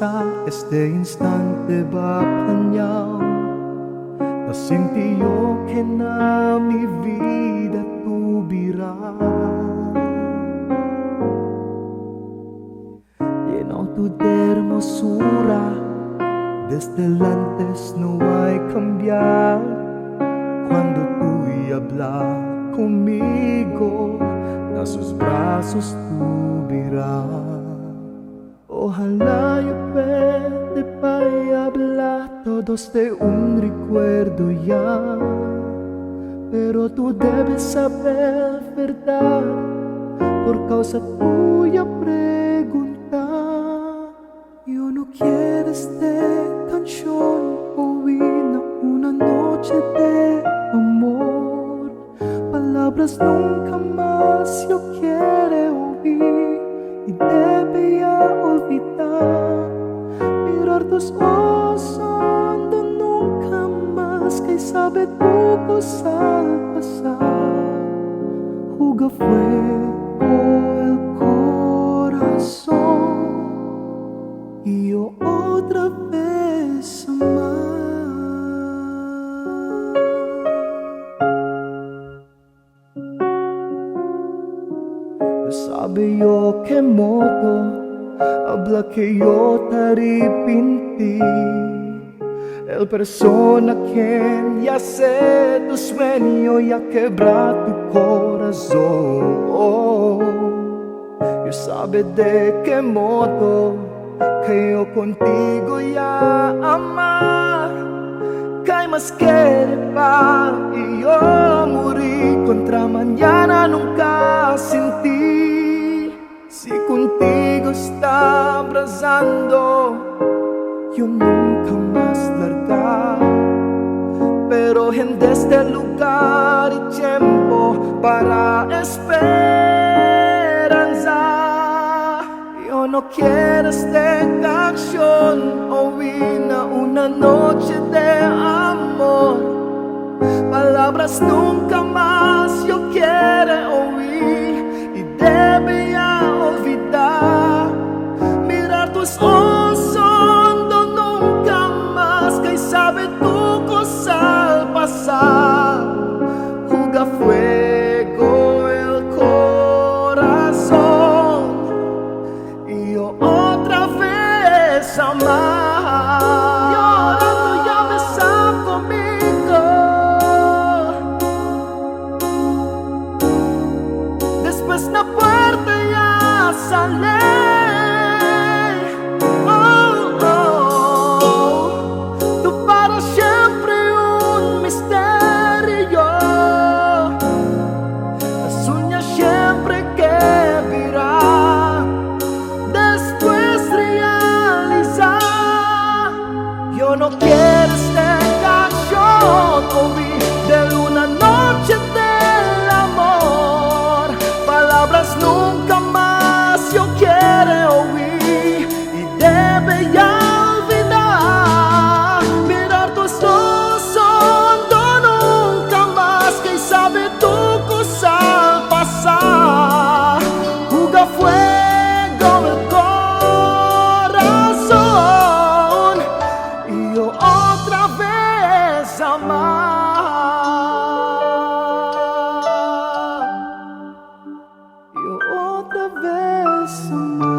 cosa este instante va planeado. No sentí yo que na mi vida tuviera. Lleno tu de hermosura, desde el antes no hay cambiar. Cuando tú hablas conmigo, a sus brazos tuviera. Ojalá yo pueda para hablar todos de un recuerdo ya, pero tú debes saber verdad, por causa tuya preguntar. Yo no quiero esta canción oír una noche de amor. Palabras nunca más yo quiero oír y debía olvidar. Mirar tus ojos hondo nunca más, que sabe tu cosa al pasar. Juega fuego el corazón y yo otra vez amar. Sabe yo que modo habla que yo te arrepentí. El persona quien ya sé tu sueño y ha quebrado tu corazón. Yo sabe de qué modo que yo contigo ya amar. Que hay más que par y yo morí contra mañana nunca sentí. Si contigo está abrazando, yo nunca más largar. Pero en este lugar y tiempo para esperanza, yo no quiero esta canción oír una noche de amor. Palabras nunca más yo quiero oír y debía olvidar. Mirar tus ojos hondo nunca más, que sabe tu cosa al pasar. Juega fuego el corazón y yo otra vez amar. Llorando ya besar conmigo, después la puerta ya sale. Tú para siempre un misterio, las uñas siempre que verá. Después realizar, yo no quiero esta canción oír de una noche del amor. Palabras nunca más yo quiero oír y debe ya olvidar. Mirar tus ojos hondo nunca más, que sabe tu cosa al pasar. Juega fuego el corazón y yo otra vez amar. Yo otra vez amar.